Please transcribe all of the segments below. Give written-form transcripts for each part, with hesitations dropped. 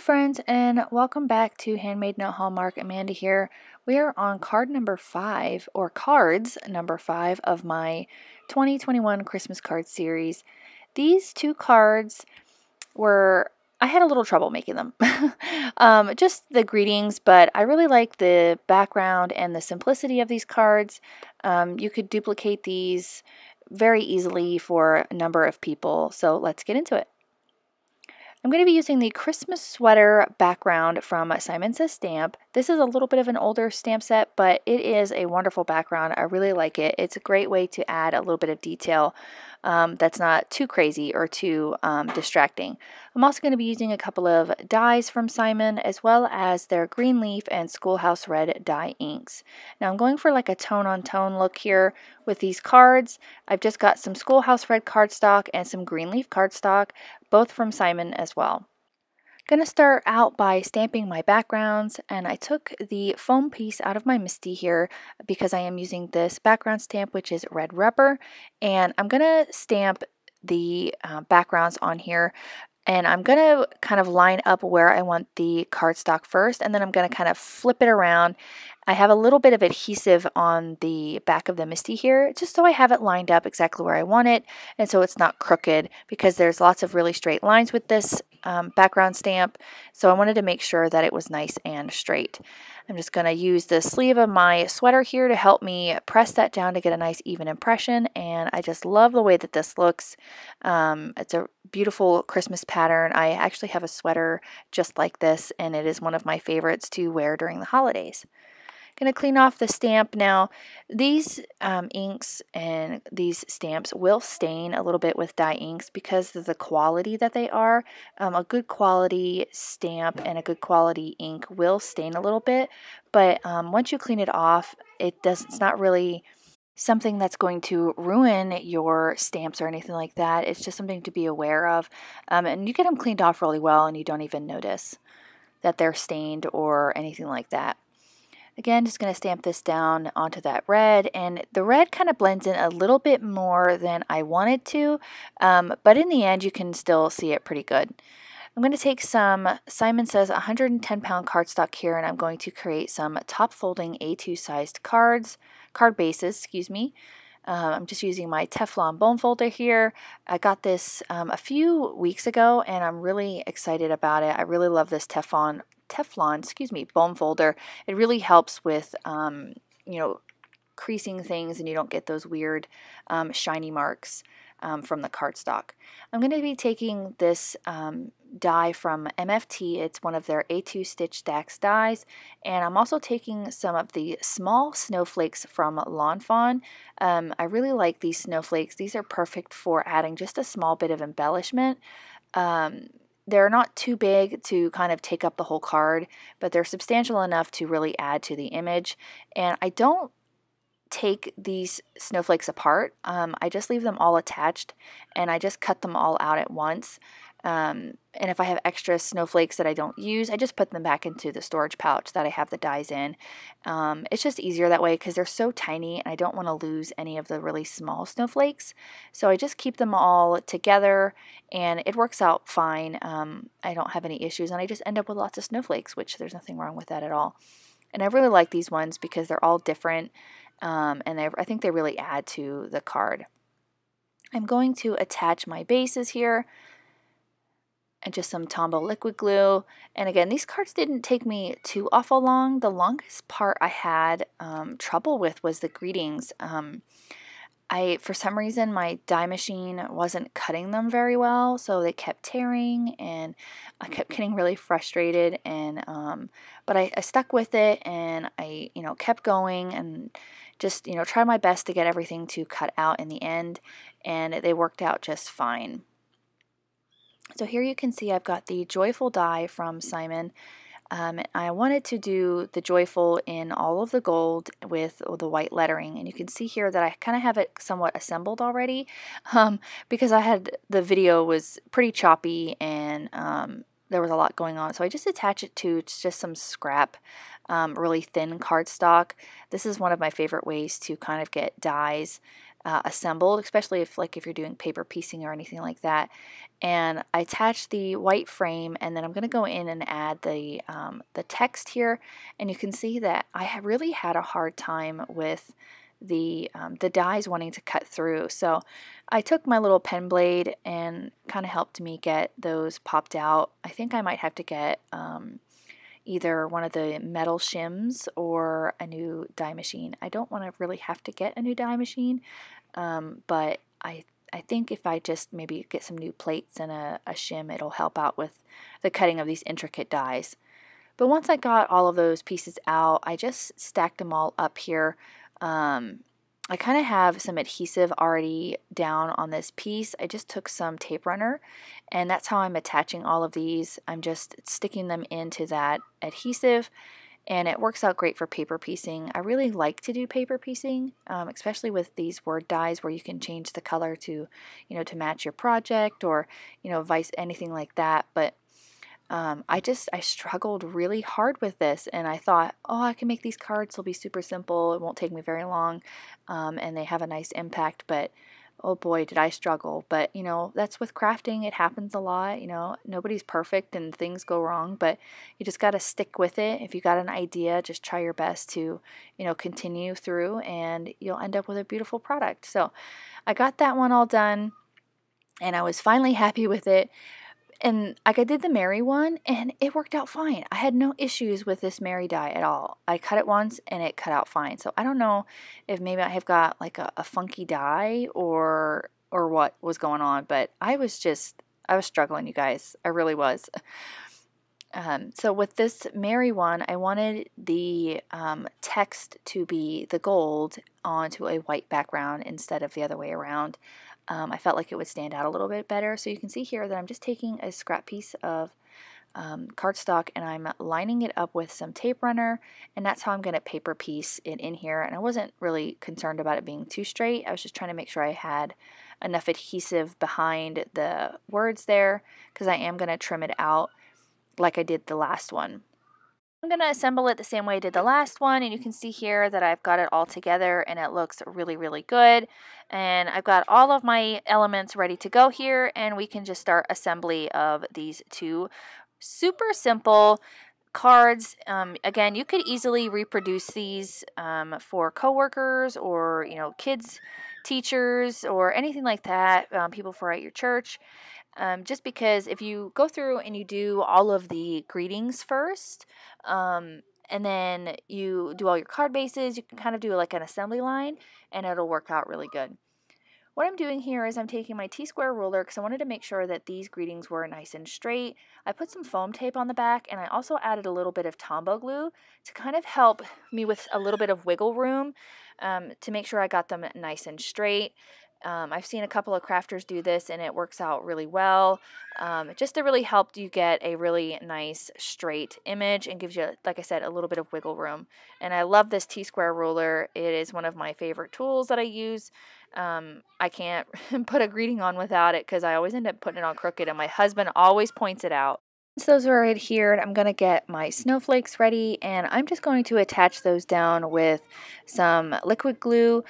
friends, and welcome back to Handmade Not Hallmark. Amanda here. We are on card number 5, or cards number 5 of my 2021 Christmas card series. These two cards I had a little trouble making them. Just the greetings, but I really like the background and the simplicity of these cards. You could duplicate these very easily for a number of people, so let's get into it. I'm going to be using the Christmas sweater background from Simon Says Stamp. This is a little bit of an older stamp set, but it is a wonderful background. I really like it. It's a great way to add a little bit of detail that's not too crazy or too distracting. I'm also going to be using a couple of dies from Simon, as well as their green leaf and Schoolhouse red die inks. Now I'm going for like a tone-on-tone look here with these cards. I've just got some Schoolhouse red cardstock and some green leaf cardstock, both from Simon as well. I'm going to start out by stamping my backgrounds, and I took the foam piece out of my MISTI here because I am using this background stamp, which is red rubber, and I'm going to stamp the backgrounds on here. And I'm going to kind of line up where I want the cardstock first, and then I'm going to kind of flip it around. I have a little bit of adhesive on the back of the MISTI here, just so I have it lined up exactly where I want it, and so it's not crooked, because there's lots of really straight lines with this background stamp, so I wanted to make sure that it was nice and straight. I'm just going to use the sleeve of my sweater here to help me press that down to get a nice even impression, and I just love the way that this looks. It's a beautiful Christmas pattern. I actually have a sweater just like this, and it is one of my favorites to wear during the holidays. Going to clean off the stamp now. These inks and these stamps will stain a little bit with dye inks because of the quality that they are. A good quality stamp and a good quality ink will stain a little bit, but once you clean it off, it's not really something that's going to ruin your stamps or anything like that. It's just something to be aware of, and you get them cleaned off really well and you don't even notice that they're stained or anything like that. Again, just going to stamp this down onto that red, and the red kind of blends in a little bit more than I wanted to, but in the end you can still see it pretty good. I'm going to take some Simon Says 110-pound cardstock here, and I'm going to create some top folding A2 sized card bases, excuse me. I'm just using my Teflon bone folder here. I got this a few weeks ago, and I'm really excited about it. I really love this Teflon bone folder. It really helps with creasing things, and you don't get those weird shiny marks from the cardstock. I'm going to be taking this die from MFT. It's one of their A2 Stitch Stacks dies, and I'm also taking some of the small snowflakes from Fawn. I really like these snowflakes. These are perfect for adding just a small bit of embellishment. They're not too big to kind of take up the whole card, but they're substantial enough to really add to the image. And I don't take these snowflakes apart. I just leave them all attached, and I just cut them all out at once. And if I have extra snowflakes that I don't use, I just put them back into the storage pouch that I have the dies in. It's just easier that way because they're so tiny, and I don't want to lose any of the really small snowflakes. So I just keep them all together, and it works out fine. I don't have any issues, and I just end up with lots of snowflakes, which there's nothing wrong with that at all. And I really like these ones because they're all different, and I think they really add to the card. I'm going to attach my bases here, and just some Tombow liquid glue. And again, these cards didn't take me too awful long. The longest part I had trouble with was the greetings. For some reason, my die machine wasn't cutting them very well, so they kept tearing, and I kept getting really frustrated. And but I stuck with it, and I kept going, and just tried my best to get everything to cut out in the end, and they worked out just fine. So here you can see I've got the Joyful die from Simon. I wanted to do the Joyful in all of the gold with the white lettering, and you can see here that I kind of have it somewhat assembled already because the video was pretty choppy, and there was a lot going on, so I just attach it to just some scrap, really thin cardstock. This is one of my favorite ways to kind of get dies assembled, especially if you're doing paper piecing or anything like that. And I attached the white frame, and then I'm going to go in and add the text here. And you can see that I have really had a hard time with the dies wanting to cut through. So I took my little pen blade and kind of helped me get those popped out. I think I might have to get either one of the metal shims or a new die machine. I don't want to really have to get a new die machine, but I think if I just maybe get some new plates and a shim, it'll help out with the cutting of these intricate dies. But once I got all of those pieces out, I just stacked them all up here. I kind of have some adhesive already down on this piece. I just took some tape runner, and that's how I'm attaching all of these. I'm just sticking them into that adhesive, and it works out great for paper piecing. I really like to do paper piecing, especially with these word dies where you can change the color to, to match your project, or, anything like that. But I struggled really hard with this, and I thought, oh, I can make these cards. They'll be super simple. It won't take me very long, and they have a nice impact. But oh boy, did I struggle. But that's with crafting. It happens a lot. Nobody's perfect and things go wrong, but you just got to stick with it. If you got an idea, just try your best to continue through, and you'll end up with a beautiful product. So I got that one all done, and I was finally happy with it. And I did the Mary one, and it worked out fine. I had no issues with this Mary die at all. I cut it once, and it cut out fine. So I don't know if maybe I have got like a funky die or what was going on, but I was struggling, you guys. I really was. So with this Mary one, I wanted the text to be the gold onto a white background instead of the other way around. I felt like it would stand out a little bit better. So you can see here that I'm just taking a scrap piece of cardstock, and I'm lining it up with some tape runner, and that's how I'm going to paper piece it in here. And I wasn't really concerned about it being too straight. I was just trying to make sure I had enough adhesive behind the words there, because I am going to trim it out like I did the last one. I'm going to assemble it the same way I did the last one, and you can see here that I've got it all together, and it looks really, really good. And I've got all of my elements ready to go here, and we can just start assembly of these two super simple cards. Again, you could easily reproduce these for coworkers or kids, teachers, or anything like that, people for at your church. Just because if you go through and you do all of the greetings first, and then you do all your card bases, you can kind of do like an assembly line, and it'll work out really good. What I'm doing here is I'm taking my T-square ruler because I wanted to make sure that these greetings were nice and straight. I put some foam tape on the back, and I also added a little bit of Tombow glue to kind of help me with a little bit of wiggle room, to make sure I got them nice and straight. I've seen a couple of crafters do this, and it works out really well, just to really help you get a really nice straight image and gives you, like I said, a little bit of wiggle room. And I love this T-square ruler. It is one of my favorite tools that I use. I can't put a greeting on without it because I always end up putting it on crooked, and my husband always points it out. Once those are adhered, I'm going to get my snowflakes ready, and I'm just going to attach those down with some liquid glue.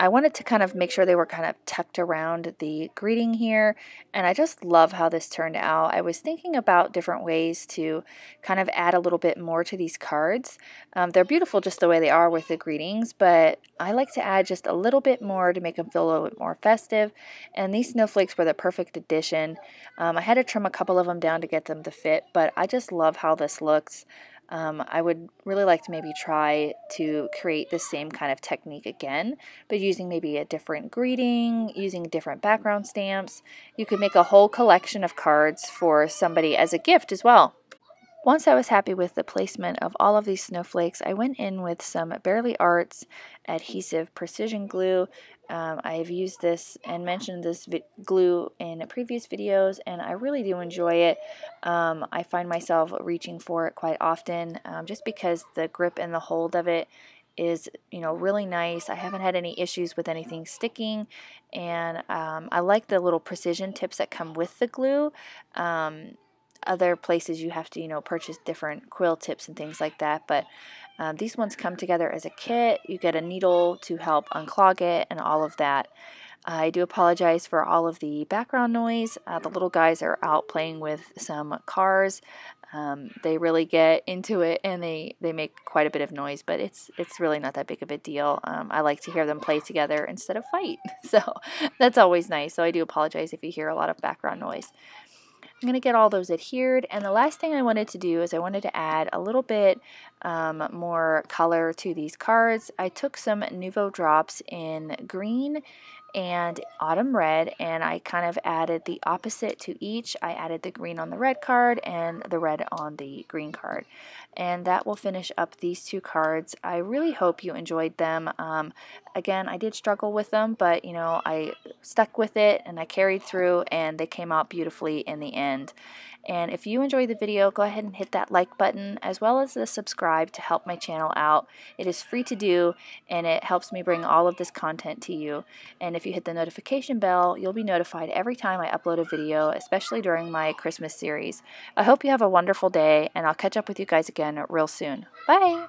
I wanted to kind of make sure they were kind of tucked around the greeting here, and I just love how this turned out. I was thinking about different ways to kind of add a little bit more to these cards. They're beautiful just the way they are with the greetings, but I like to add just a little bit more to make them feel a little bit more festive, and these snowflakes were the perfect addition. I had to trim a couple of them down to get them to fit, but I just love how this looks. I would really like to maybe try to create the same kind of technique again, but using maybe a different greeting, using different background stamps. You could make a whole collection of cards for somebody as a gift as well. Once I was happy with the placement of all of these snowflakes, I went in with some Bearly Arts adhesive precision glue. I've used this and mentioned this glue in previous videos, and I really do enjoy it. I find myself reaching for it quite often, just because the grip and the hold of it is, really nice. I haven't had any issues with anything sticking, and I like the little precision tips that come with the glue. other places you have to, purchase different quill tips and things like that, but these ones come together as a kit. You get a needle to help unclog it and all of that. I do apologize for all of the background noise. The little guys are out playing with some cars. They really get into it, and they make quite a bit of noise, but it's really not that big of a deal. I like to hear them play together instead of fight, so that's always nice. So I do apologize if you hear a lot of background noise. I'm going to get all those adhered, and the last thing I wanted to do is I wanted to add a little bit more color to these cards. I took some Nuvo drops in green and autumn red, and I kind of added the opposite to each. I added the green on the red card and the red on the green card, and that will finish up these two cards. I really hope you enjoyed them. Again, I did struggle with them, but I stuck with it and I carried through, and they came out beautifully in the end. And if you enjoyed the video, go ahead and hit that like button as well as the subscribe to help my channel out. It is free to do, and it helps me bring all of this content to you. And if you hit the notification bell, you'll be notified every time I upload a video, especially during my Christmas series. I hope you have a wonderful day, and I'll catch up with you guys again real soon. Bye!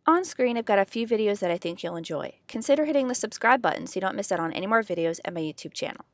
On screen, I've got a few videos that I think you'll enjoy. Consider hitting the subscribe button so you don't miss out on any more videos at my YouTube channel.